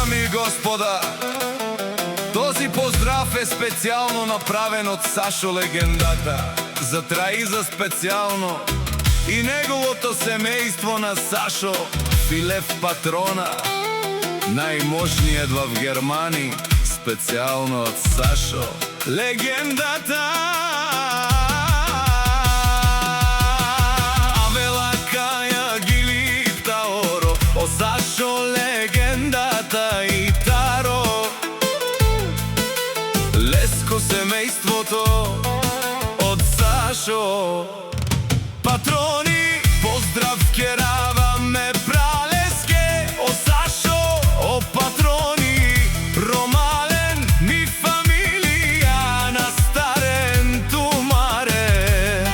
дами и господа, този поздрав е специално направен от Сашо легендата за Траиза специално и неговото семейство на Сашо, Филев Патрона, най-мощният в Германии, специално от Сашо легендата. Сашо легендата и Таро, Леско семейството от Сашо Патрони. Поздрав кераваме пралеске, о Сашо, о Патрони. Ромален ми фамилија на старен тумаре,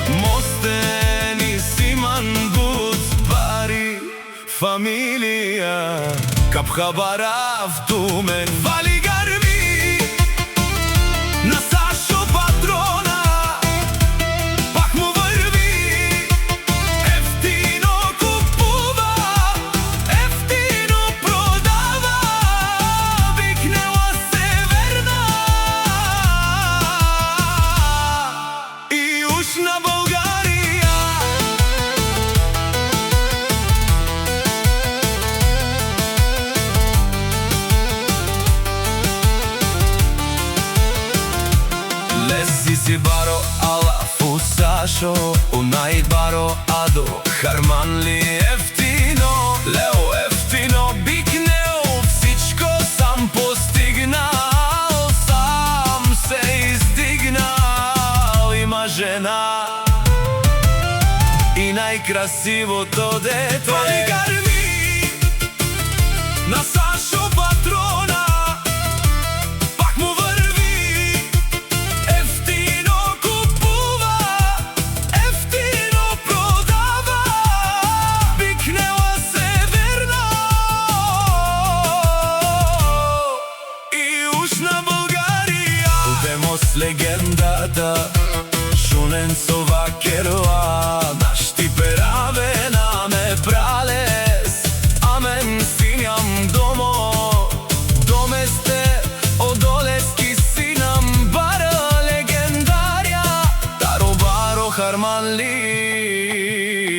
Мостен и Симан Буцбари фамилија, Капхабарав Тумен. Вали гарми на Сашо Патрона, пак му върви, ефтино купува, ефтино продава, викнела северна и южна България. Си баро ала фу Сашо, унай баро адо харманли ефтино, лео ефтино бикнео, всичко сам постигнал, сам се издигнал. Има жена и най-красивото дете. Вали гарми на Сашо Патрона, с легендата, шунен сова керуа, нашти пераве наме пралес. Амен синям домо, доместе одолески синам бара легендарија, Таро баро харманли,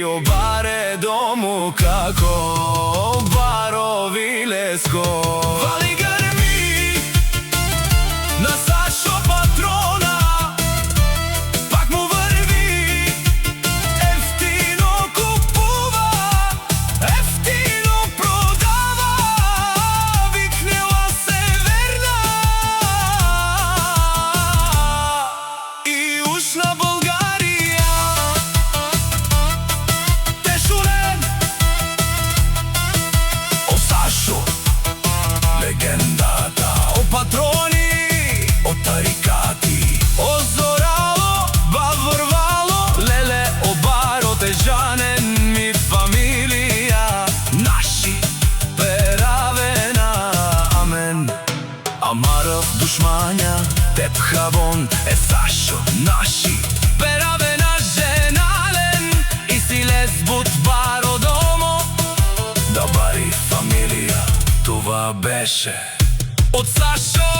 обаре дому како баро вилеско. Вали гарми на Сашо Патрона, пак му върви, ефтино купува, ефтино продава, викнела северна и южна България. Тешурен, о Сашо легендата, о Патрони, о тарикати, о зорало, бавървало, леле, о баро тежанен ми фамилија, наши перавена. Амен. Амаров душмања, теп хабон е Сашо, наши перавена женален и си лесбут баро домо, да бари фамилија. Това беше от Сашо